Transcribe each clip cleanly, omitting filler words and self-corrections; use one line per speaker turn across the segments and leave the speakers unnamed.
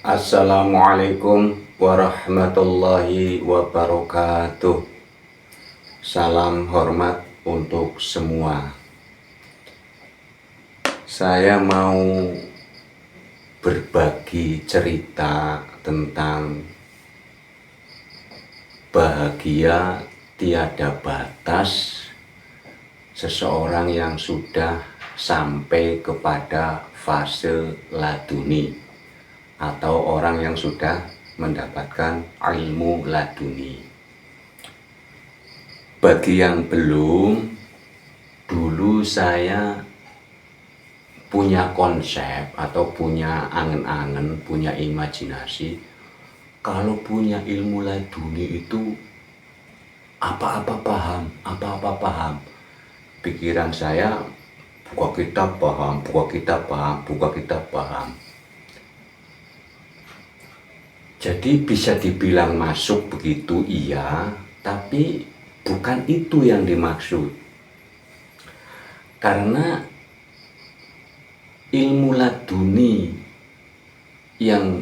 Assalamualaikum warahmatullahi wabarakatuh. Salam hormat untuk semua. Saya mau berbagi cerita tentang bahagia tiada batas seseorang yang sudah sampai kepada fase laduni, atau orang yang sudah mendapatkan ilmu laduni. Bagi yang belum, dulu saya punya konsep atau punya angen-angen, punya imajinasi, kalau punya ilmu laduni itu apa-apa paham, apa-apa paham. Pikiran saya, buka kitab paham, buka kitab paham, buka kitab paham. Jadi bisa dibilang masuk begitu, iya, tapi bukan itu yang dimaksud. Karena ilmu laduni yang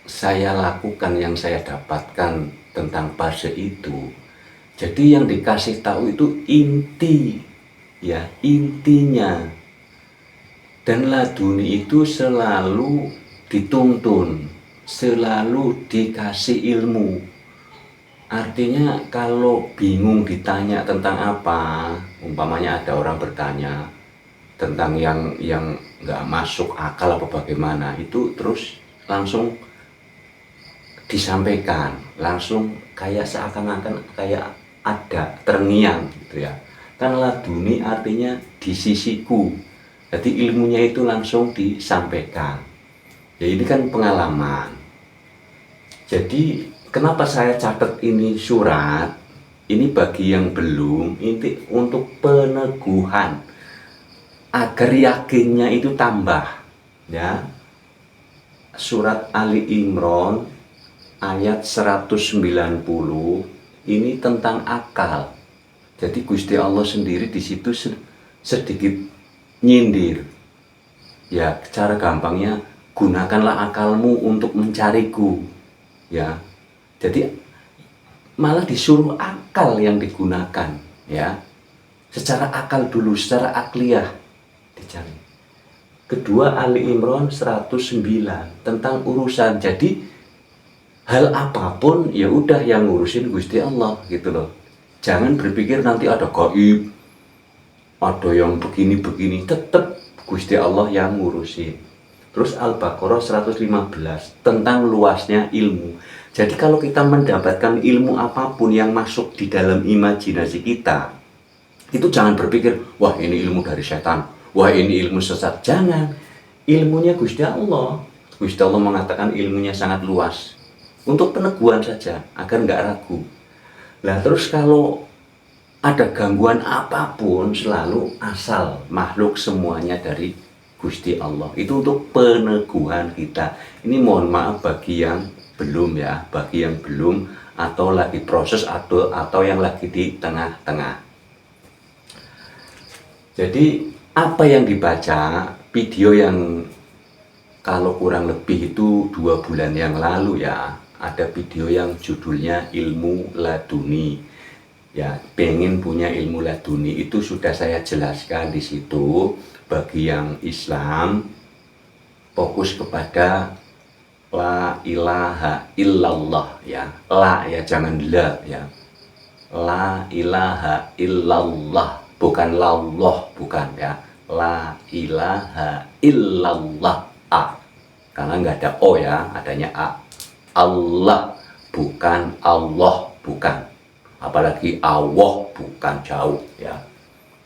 saya lakukan, yang saya dapatkan tentang fase itu, jadi yang dikasih tahu itu inti, ya, intinya. Dan laduni itu selalu dituntun, selalu dikasih ilmu. Artinya kalau bingung ditanya tentang apa, umpamanya ada orang bertanya tentang yang nggak masuk akal apa bagaimana, itu terus langsung disampaikan, langsung kayak seakan-akan kayak ada terngiang gitu ya. Kan laduni artinya di sisiku, jadi ilmunya itu langsung disampaikan. Ya ini kan pengalaman. Jadi kenapa saya catat ini surat? Ini bagi yang belum, ini untuk peneguhan agar yakinnya itu tambah, ya. Surat Ali Imran ayat 190 ini tentang akal. Jadi Gusti Allah sendiri di situ sedikit nyindir. Ya, cara gampangnya, gunakanlah akalmu untuk mencariku. Ya, jadi malah disuruh akal yang digunakan, ya. Secara akal dulu, secara akliyah dicari. Kedua, Ali Imran 109 tentang urusan. Jadi hal apapun ya udah yang ngurusin Gusti Allah gitu loh. Jangan berpikir nanti ada gaib, ada yang begini-begini, tetap Gusti Allah yang ngurusin. Terus Al-Baqarah 115 tentang luasnya ilmu. Jadi kalau kita mendapatkan ilmu apapun yang masuk di dalam imajinasi kita, itu jangan berpikir, wah ini ilmu dari setan, wah ini ilmu sesat. Jangan, ilmunya Gusti Allah. Gusti Allah mengatakan ilmunya sangat luas. Untuk peneguhan saja, agar nggak ragu. Nah terus kalau ada gangguan apapun, selalu asal makhluk semuanya dari Gusti Allah. Itu untuk peneguhan kita. Ini mohon maaf bagi yang belum, ya, bagi yang belum atau lagi proses atau yang lagi di tengah-tengah. Jadi apa yang dibaca, video yang kalau kurang lebih itu 2 bulan yang lalu, ya, ada video yang judulnya ilmu laduni. Ya, pengen punya ilmu laduni itu sudah saya jelaskan di situ. Bagi yang Islam, fokus kepada la ilaha illallah, ya. La, ya, jangan la, ya. La ilaha illallah, bukan lallah, bukan, ya. La ilaha illallah, a. Karena nggak ada o, ya, adanya a. Allah, bukan Allah, bukan. Apalagi Allah, bukan, jauh, ya.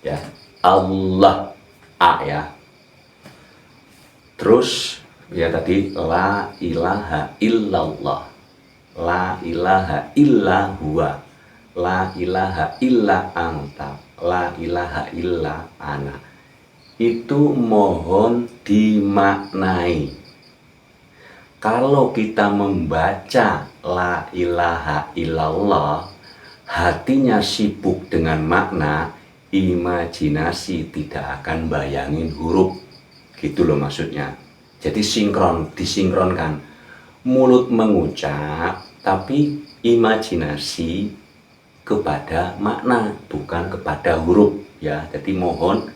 Ya, Allah, a, ya. Terus ya tadi la ilaha illallah, la ilaha illa huwa, la ilaha illa anta, la ilaha illa ana. Itu mohon dimaknai. Kalau kita membaca la ilaha illallah, hatinya sibuk dengan makna, imajinasi tidak akan bayangin huruf, gitu loh maksudnya. Jadi disinkronkan. Mulut mengucap, tapi imajinasi kepada makna, bukan kepada huruf ya. Jadi mohon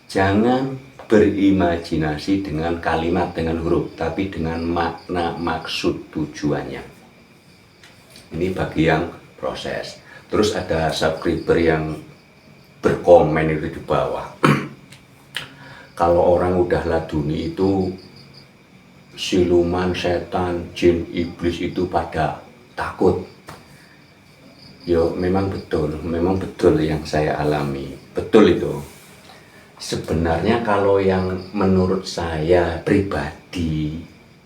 jangan berimajinasi dengan kalimat, dengan huruf, tapi dengan makna, maksud, tujuannya. Ini bagi yang proses. Terus ada subscriber yang berkomen itu di bawah. Kalau orang udah laduni itu siluman, setan, jin, iblis itu pada takut. Yo, memang betul yang saya alami. Betul itu. Sebenarnya kalau yang menurut saya pribadi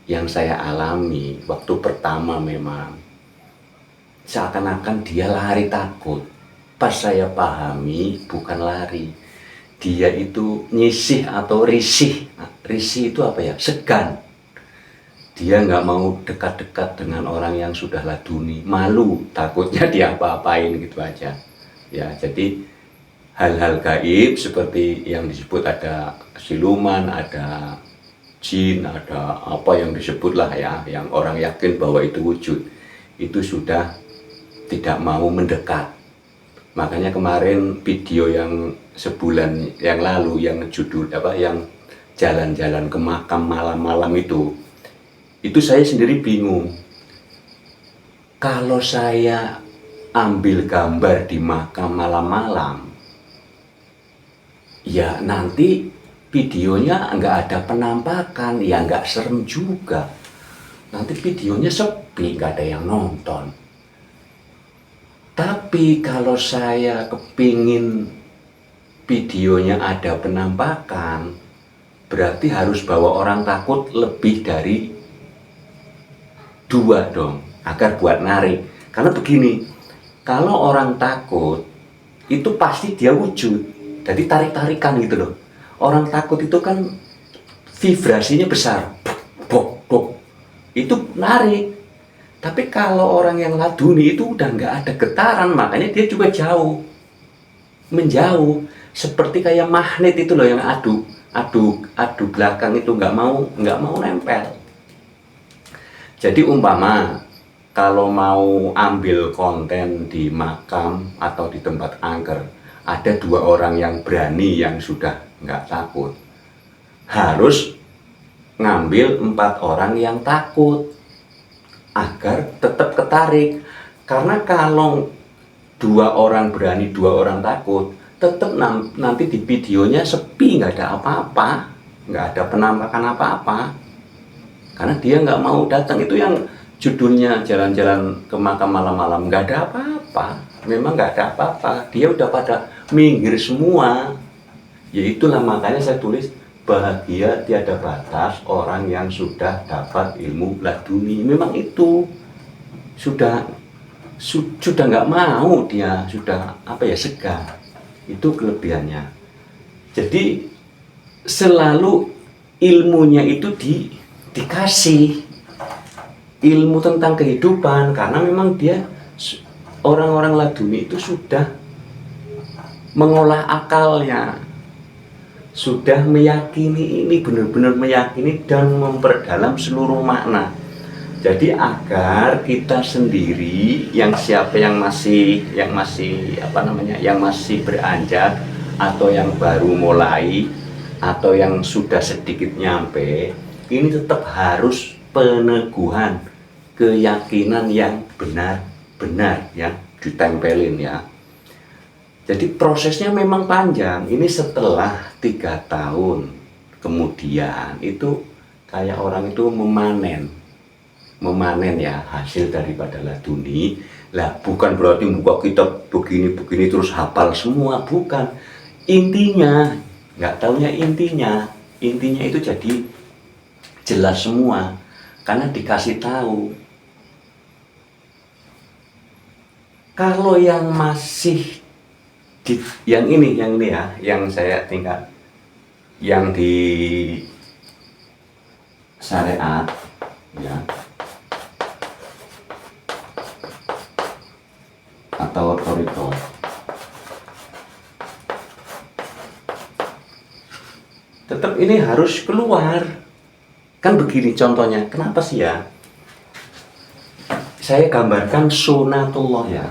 yang saya alami waktu pertama memang seakan-akan dia lari takut. Pas saya pahami bukan lari, dia itu nyisih atau risih. Risih itu apa ya? Segan. Dia nggak mau dekat-dekat dengan orang yang sudah laduni, malu, takutnya diapa-apain gitu aja. Ya, jadi hal-hal gaib seperti yang disebut ada siluman, ada jin, ada apa yang disebutlah ya, yang orang yakin bahwa itu wujud, itu sudah tidak mau mendekat. Makanya kemarin video yang sebulan yang lalu yang judul apa, yang jalan-jalan ke makam malam-malam itu saya sendiri bingung. Kalau saya ambil gambar di makam malam-malam, ya nanti videonya nggak ada penampakan, ya nggak serem juga. Nanti videonya sepi, nggak ada yang nonton. Tapi kalau saya kepingin videonya ada penampakan, berarti harus bawa orang takut lebih dari 2 dong, agar buat narik. Karena begini, kalau orang takut itu pasti dia wujud, jadi tarik-tarikan gitu loh. Orang takut itu kan vibrasinya besar, bok bok, itu narik. Tapi kalau orang yang laduni itu udah nggak ada getaran, makanya dia juga menjauh, seperti kayak magnet itu loh, yang adu belakang itu nggak mau nempel. Jadi umpama kalau mau ambil konten di makam atau di tempat angker, ada 2 orang yang berani yang sudah nggak takut, harus ngambil 4 orang yang takut agar tetap ketarik. Karena kalau 2 orang berani 2 orang takut, tetap nanti di videonya sepi, nggak ada apa-apa, nggak ada penampakan apa-apa. Karena dia nggak mau datang. Itu yang judulnya jalan-jalan ke makam malam-malam, nggak ada apa-apa. Memang nggak ada apa-apa, dia udah pada minggir semua. Ya itulah makanya saya tulis, bahagia tiada batas orang yang sudah dapat ilmu laduni. Memang itu sudah nggak mau, dia sudah segan. Itu kelebihannya. Jadi selalu ilmunya itu dikasih ilmu tentang kehidupan, karena memang dia orang-orang laduni itu sudah mengolah akalnya, sudah meyakini, ini benar-benar meyakini dan memperdalam seluruh makna. Jadi agar kita sendiri yang masih beranjak, atau yang baru mulai, atau yang sudah sedikit nyampe, ini tetap harus peneguhan keyakinan yang benar-benar ya, ditempelin ya. Jadi prosesnya memang panjang. Ini setelah 3 tahun kemudian itu kayak orang itu memanen ya hasil daripada laduni. Lah bukan berarti buka kitab begini terus hafal semua, bukan. Intinya, nggak taunya intinya itu jadi jelas semua karena dikasih tahu. Kalau yang masih yang ini ya, yang saya tinggal yang di syariat ya, atau otorito, tetap ini harus keluar. Kan begini contohnya, kenapa sih ya? Saya gambarkan sunatullah ya.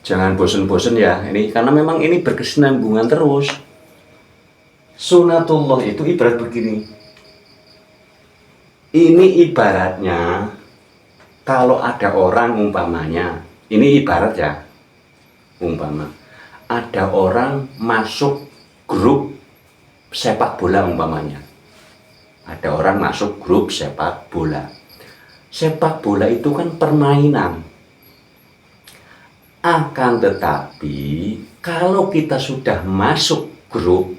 Jangan bosen-bosen ya, ini karena memang ini berkesinambungan terus. Sunatullah itu ibarat begini. Ini ibaratnya kalau ada orang umpamanya, ini ibarat ya, umpama ada orang masuk grup sepak bola umpamanya. Ada orang masuk grup sepak bola. Sepak bola itu kan permainan. Akan tetapi kalau kita sudah masuk grup,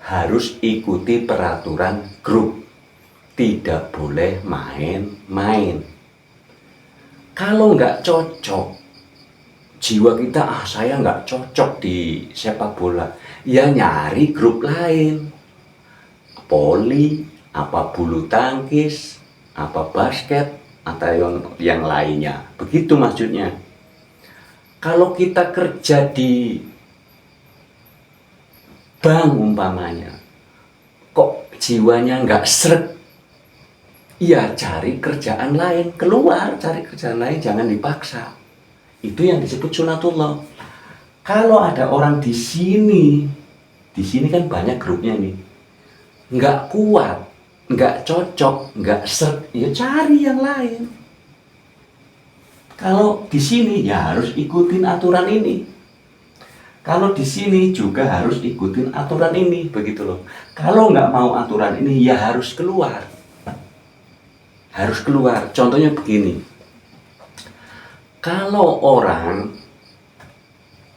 harus ikuti peraturan grup. Tidak boleh main-main. Kalau nggak cocok, jiwa kita, saya nggak cocok di sepak bola, ya nyari grup lain. Voli, apa bulu tangkis, apa basket, atau yang lainnya. Begitu maksudnya. Kalau kita kerja di bank umpamanya, kok jiwanya nggak sreg, ya cari kerjaan lain, keluar cari kerjaan lain, jangan dipaksa. Itu yang disebut sunatullah. Kalau ada orang di sini kan banyak grupnya nih, nggak kuat, nggak cocok, nggak sreg, ya cari yang lain. Kalau di sini ya harus ikutin aturan ini. Kalau di sini juga harus ikutin aturan ini, begitu loh. Kalau nggak mau aturan ini ya harus keluar. Harus keluar. Contohnya begini. Kalau orang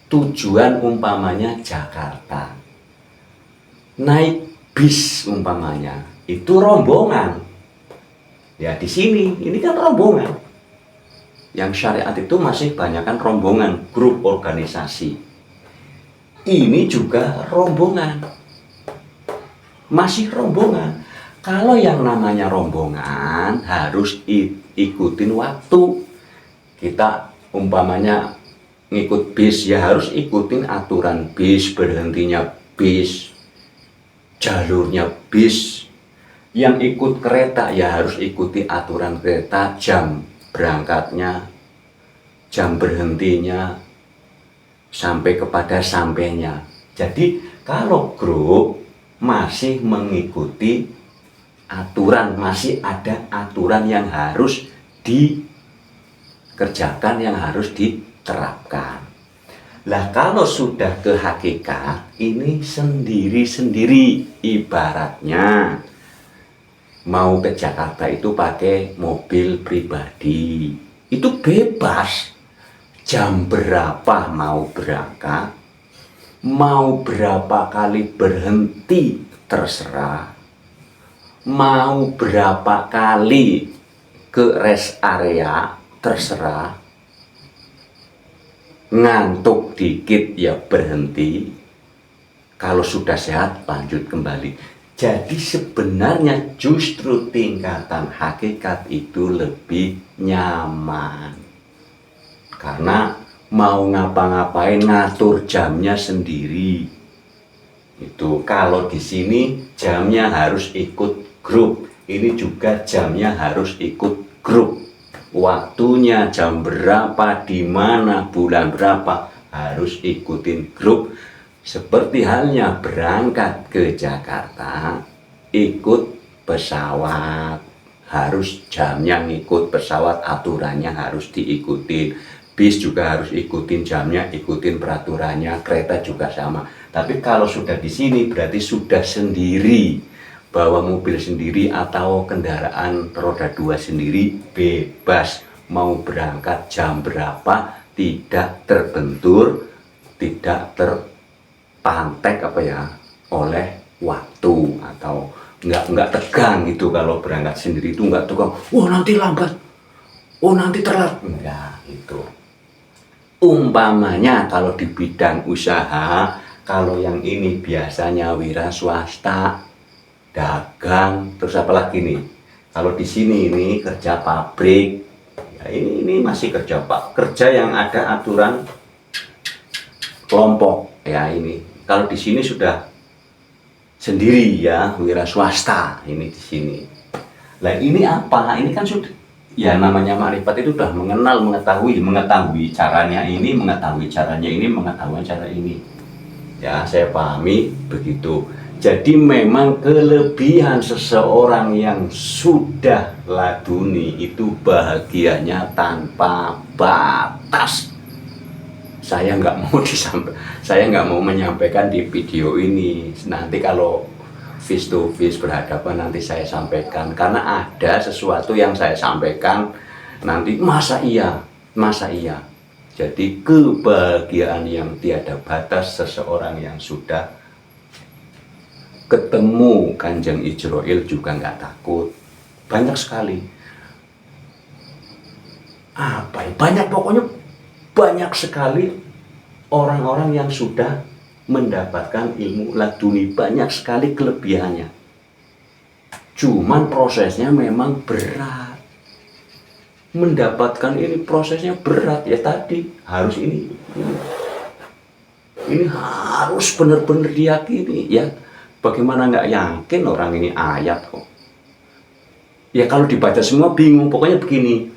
tujuan umpamanya Jakarta, naik bis umpamanya, itu rombongan. Ya di sini, ini kan rombongan. Yang syariat itu masih banyakkan rombongan, grup organisasi. Ini juga rombongan. Masih rombongan. Kalau yang namanya rombongan harus ikutin waktu. Kita umpamanya ngikut bis ya harus ikutin aturan bis, berhentinya bis, jalurnya bis. Yang ikut kereta ya harus ikuti aturan kereta, jam berangkatnya, jam berhentinya, sampai kepada sampainya. Jadi kalau grup masih mengikuti aturan, masih ada aturan yang harus dikerjakan, yang harus diterapkan. Lah kalau sudah ke hakikat, ini sendiri-sendiri. Ibaratnya mau ke Jakarta itu pakai mobil pribadi, itu bebas. Jam berapa mau berangkat, mau berapa kali berhenti terserah, mau berapa kali ke rest area terserah, ngantuk dikit ya berhenti, kalau sudah sehat lanjut kembali. Jadi sebenarnya justru tingkatan hakikat itu lebih nyaman. Karena mau ngapa-ngapain ngatur jamnya sendiri. Itu kalau di sini jamnya harus ikut grup. Ini juga jamnya harus ikut grup. Waktunya jam berapa, di mana, bulan berapa harus ikutin grup. Seperti halnya berangkat ke Jakarta, ikut pesawat, harus jamnya ngikut pesawat, aturannya harus diikutin. Bis juga harus ikutin jamnya, ikutin peraturannya, kereta juga sama. Tapi kalau sudah di sini berarti sudah sendiri, bawa mobil sendiri atau kendaraan roda 2 sendiri, bebas mau berangkat jam berapa, tidak terbentur, tidak terpantek oleh waktu, atau nggak tegang itu. Kalau berangkat sendiri itu nggak tegang, nanti lambat, nanti telat, enggak itu. Umpamanya kalau di bidang usaha, kalau yang ini biasanya wira swasta, dagang, terus apa lagi nih? Kalau di sini ini kerja pabrik, ya ini masih kerja pak, kerja yang ada aturan kelompok, ya ini. Kalau di sini sudah sendiri ya, wira swasta ini di sini. Nah ini apa? Ini kan sudah, ya namanya makrifat itu sudah mengenal, mengetahui caranya ini, mengetahui caranya ini, mengetahui cara ini. Ya saya pahami begitu. Jadi memang kelebihan seseorang yang sudah laduni itu bahagianya tanpa batas. Saya nggak mau menyampaikan di video ini. Nanti kalau face to face berhadapan nanti saya sampaikan, karena ada sesuatu yang saya sampaikan nanti masa iya. Jadi kebahagiaan yang tiada batas seseorang yang sudah ketemu Kanjeng Ijroil juga nggak takut. Banyak sekali. Pokoknya banyak sekali orang-orang yang sudah mendapatkan ilmu laduni, banyak sekali kelebihannya. Cuman prosesnya memang berat. Mendapatkan ini prosesnya berat ya, tadi harus ini harus benar-benar diyakini ya. Bagaimana nggak yakin orang ini ayat kok? Ya kalau dibaca semua bingung. Pokoknya begini,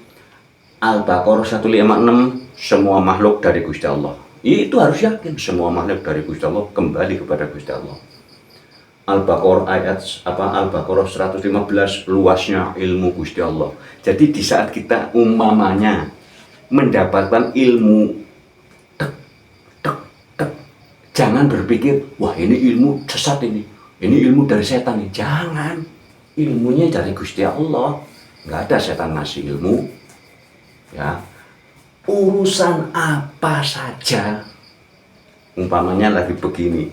Al-Baqarah 156, semua makhluk dari Gusti Allah. Itu harus yakin semua makhluk dari Gusti Allah, kembali kepada Gusti Allah. Al-Baqarah 115, luasnya ilmu Gusti Allah. Jadi di saat kita umpamanya mendapatkan ilmu, jangan berpikir wah ini ilmu sesat, ini ilmu dari setan. Jangan, ilmunya dari Gusti Allah. Nggak ada setan ngasih ilmu ya. Urusan apa saja, umpamanya lagi begini,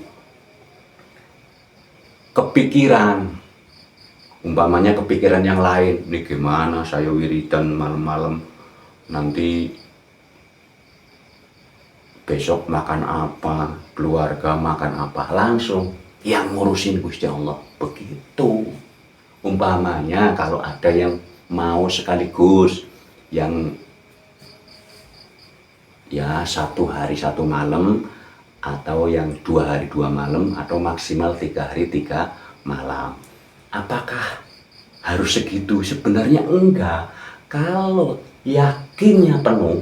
kepikiran, umpamanya kepikiran yang lain, ini gimana saya wiridan malam-malam, nanti besok makan apa, keluarga makan apa, langsung yang ngurusin Gusti Allah. Begitu. Umpamanya kalau ada yang mau sekaligus, yang ya 1 hari 1 malam, atau yang 2 hari 2 malam, atau maksimal 3 hari 3 malam. Apakah harus segitu? Sebenarnya enggak. Kalau yakinnya penuh,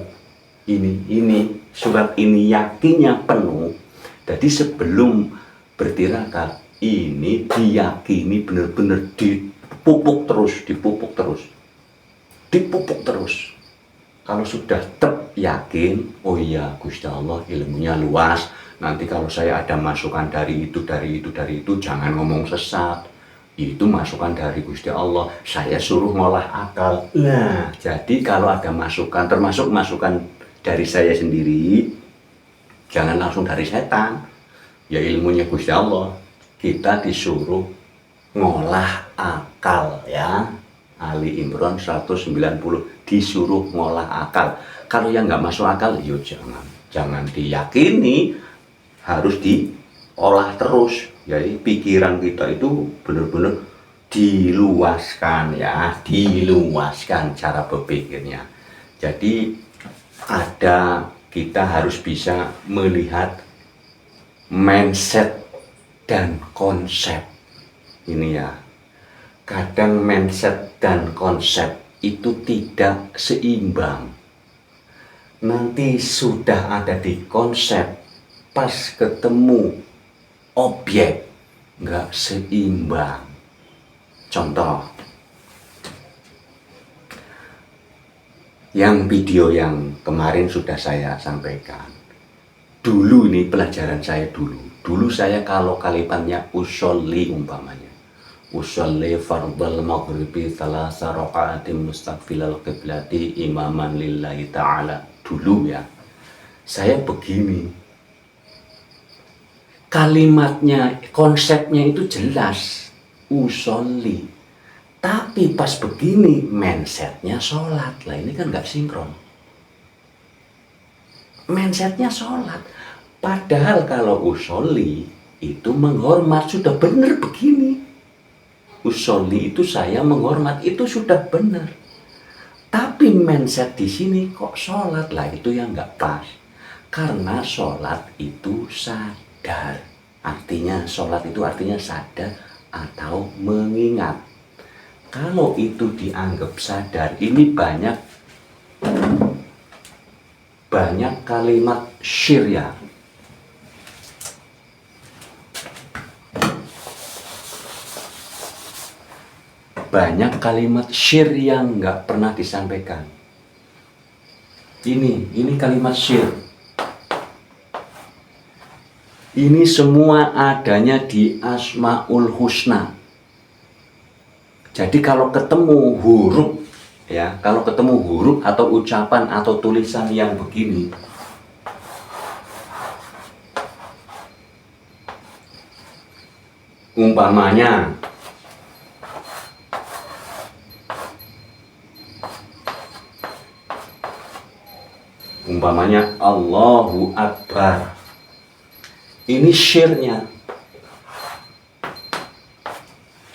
ini surat ini yakinnya penuh, jadi sebelum bertirakat ini diyakini benar-benar, dipupuk terus. Kalau sudah yakin, oh iya Gusti Allah ilmunya luas, nanti kalau saya ada masukan dari itu, jangan ngomong sesat, itu masukan dari Gusti Allah, saya suruh ngolah akal. Nah, jadi kalau ada masukan, termasuk masukan dari saya sendiri, jangan langsung dari setan, ya ilmunya Gusti Allah, kita disuruh ngolah akal ya. Ali Imran 190, disuruh ngolah akal. Kalau yang nggak masuk akal, yo jangan diyakini, harus diolah terus. Jadi pikiran kita itu benar-benar diluaskan ya, diluaskan cara berpikirnya. Jadi kita harus bisa melihat mindset dan konsep ini ya. Kadang mindset dan konsep itu tidak seimbang. Nanti sudah ada di konsep, pas ketemu objek nggak seimbang. Contoh, yang video yang kemarin sudah saya sampaikan. Dulu ini pelajaran saya dulu saya kalau kalimatnya usolli, umpamanya usolli fardal maghribi thalasa raqaatin mustaqbilal qiblati imaman lillahi ta'ala. Dulu ya, saya begini, kalimatnya, konsepnya itu jelas, usolli, tapi pas begini mindsetnya sholat lah, ini kan nggak sinkron. mindsetnya sholat. Padahal kalau usolli itu menghormat, sudah benar begini. Usolli itu saya menghormat, itu sudah benar. Tapi mindset di sini kok sholat lah, itu yang nggak pas. Karena sholat itu sadar. Artinya sholat itu artinya sadar atau mengingat. Kalau itu dianggap sadar, ini banyak kalimat syirya. Banyak kalimat syir yang nggak pernah disampaikan. Ini kalimat syir. Ini semua adanya di Asmaul Husna. Jadi kalau ketemu huruf, ya, kalau ketemu huruf atau ucapan atau tulisan yang begini, umpamanya Allahu Akbar, ini syirnya.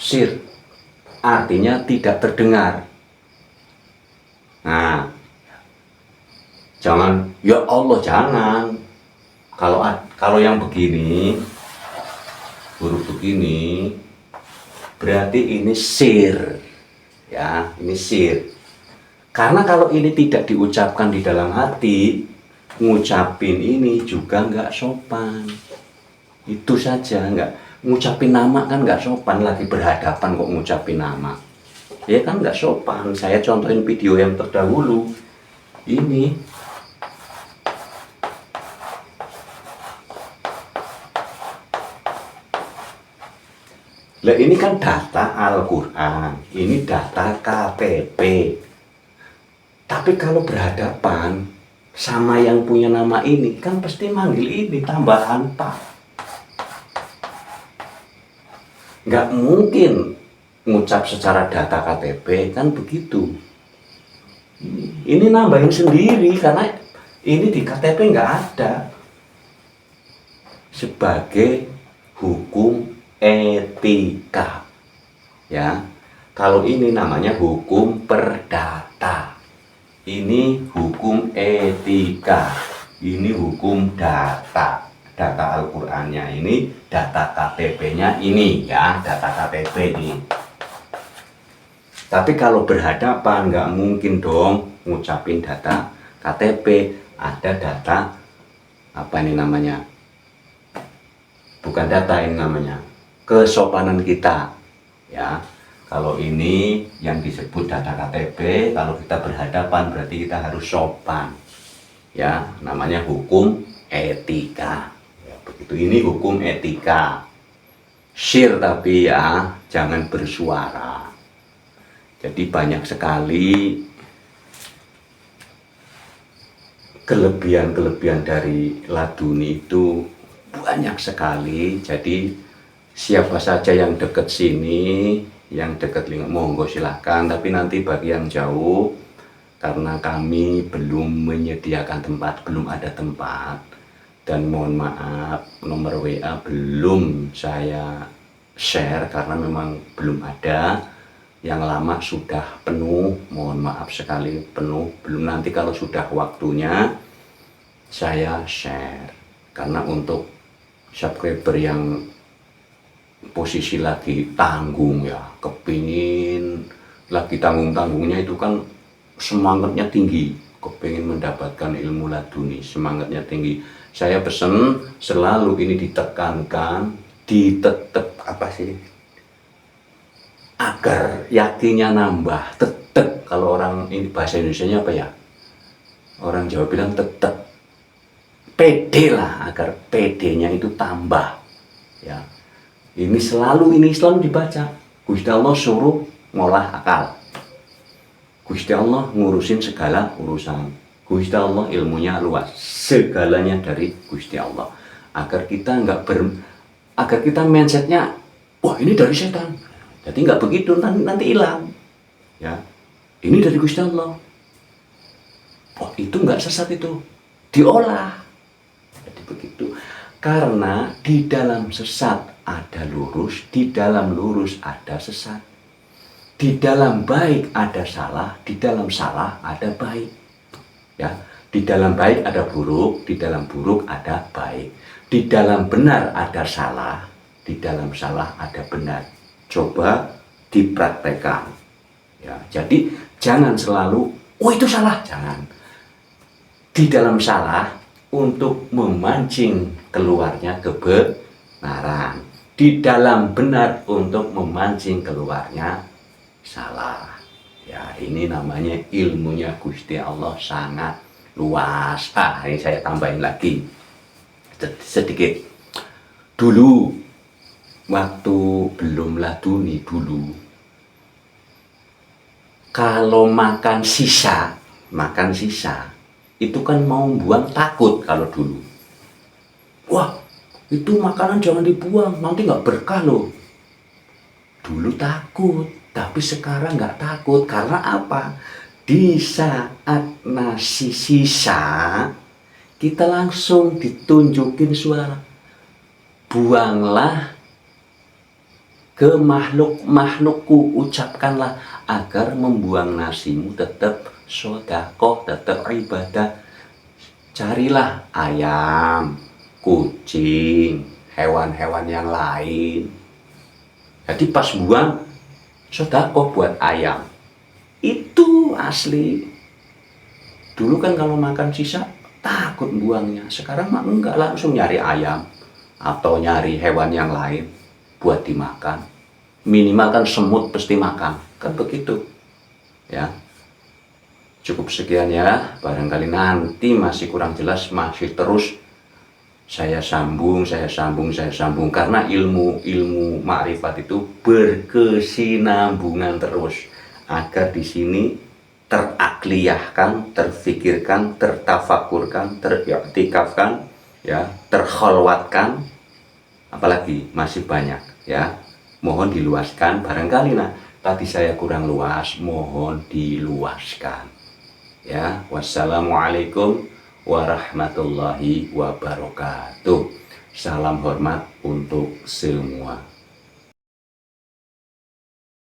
Syir artinya tidak terdengar. Nah, jangan, ya Allah, jangan. Kalau yang begini, huruf begini, berarti ini sir. Ya, ini sir. Karena kalau ini tidak diucapkan di dalam hati, ngucapin ini juga nggak sopan. Itu saja, nggak ngucapin nama kan nggak sopan, lagi berhadapan kok ngucapin nama. Ya kan nggak sopan. Saya contohin video yang terdahulu. Ini. Lah ini kan data Al-Quran, ini data KTP. Tapi kalau berhadapan sama yang punya nama ini, kan pasti manggil ini tambahan Pak. Nggak mungkin ngucap secara data KTP, kan begitu. Ini nambahin sendiri, karena ini di KTP nggak ada. Sebagai hukum etika. Ya, kalau ini namanya hukum perdata. Ini hukum etika, ini hukum data Al-Qur'annya, ini data KTP-nya ini, ya, data KTP ini. Tapi kalau berhadapan nggak mungkin dong ngucapin data KTP, ada data apa ini namanya? Bukan data, ini namanya kesopanan kita, ya. Kalau ini yang disebut data KTP, kalau kita berhadapan berarti kita harus sopan. Ya, namanya hukum etika. Ya, begitu, ini hukum etika. Syir tapi ya, jangan bersuara. Jadi banyak sekali kelebihan dari laduni itu, banyak sekali. Jadi siapa saja yang dekat sini, yang dekat lingkup, monggo silahkan. Tapi nanti bagi yang jauh, karena kami belum menyediakan tempat, belum ada tempat, dan mohon maaf nomor WA belum saya share karena memang belum ada. Yang lama sudah penuh, mohon maaf sekali, penuh. Belum, nanti kalau sudah waktunya saya share. Karena untuk subscriber yang posisi lagi tanggung, ya, kepingin lagi tanggung-tanggungnya, itu kan semangatnya tinggi, kepingin mendapatkan ilmu laduni, semangatnya tinggi. Saya pesen selalu ini ditekankan, ditetep apa sih, agar yakinnya nambah, tetep. Kalau orang ini bahasa Indonesianya apa ya, orang Jawa bilang tetep, pede lah, agar pedenya itu tambah, ya. Ini selalu dibaca. Gusti Allah suruh ngolah akal. Gusti Allah ngurusin segala urusan. Gusti Allah ilmunya luas. Segalanya dari Gusti Allah. Agar kita agar kita mindsetnya, wah ini dari setan. Jadi nggak begitu, nanti hilang. Ya, ini dari Gusti Allah. Wah itu nggak sesat itu. diolah. Jadi begitu. Karena di dalam sesat ada lurus, di dalam lurus ada sesat. Di dalam baik ada salah, di dalam salah ada baik. Ya, di dalam baik ada buruk, di dalam buruk ada baik. Di dalam benar ada salah, di dalam salah ada benar. Coba dipraktekkan. Ya, jadi jangan selalu, oh itu salah, jangan. Di dalam salah untuk memancing keluarnya kebenaran. Di dalam benar untuk memancing keluarnya salah. Ya, ini namanya ilmunya Gusti Allah sangat luas. Ini saya tambahin lagi sedikit. Dulu waktu belum laduni dulu, kalau makan sisa itu kan mau buang takut. Kalau dulu, wah itu makanan jangan dibuang, nanti nggak berkah loh. Dulu takut, tapi sekarang nggak takut. Karena apa? Di saat nasi sisa, kita langsung ditunjukin suara, buanglah ke makhluk-makhlukku, ucapkanlah agar membuang nasimu tetap sedekah, tetap ibadah. Carilah ayam, kucing, hewan-hewan yang lain. Jadi pas buang sedekah buat ayam. Itu asli. Dulu kan kalau makan sisa takut buangnya. Sekarang mah enggak, langsung nyari ayam atau nyari hewan yang lain buat dimakan. Minimal kan semut pasti makan, kan begitu. Ya. Cukup sekian ya. Barangkali nanti masih kurang jelas, masih terus saya sambung karena ilmu makrifat itu berkesinambungan terus agar di sini terakliyahkan, terfikirkan, tertafakurkan, teriktikafkan, ya, terkholwatkan, apalagi masih banyak ya. Mohon diluaskan, barangkali tadi saya kurang luas, mohon diluaskan. Ya, wassalamualaikum warahmatullahi wabarakatuh. Salam hormat untuk semua.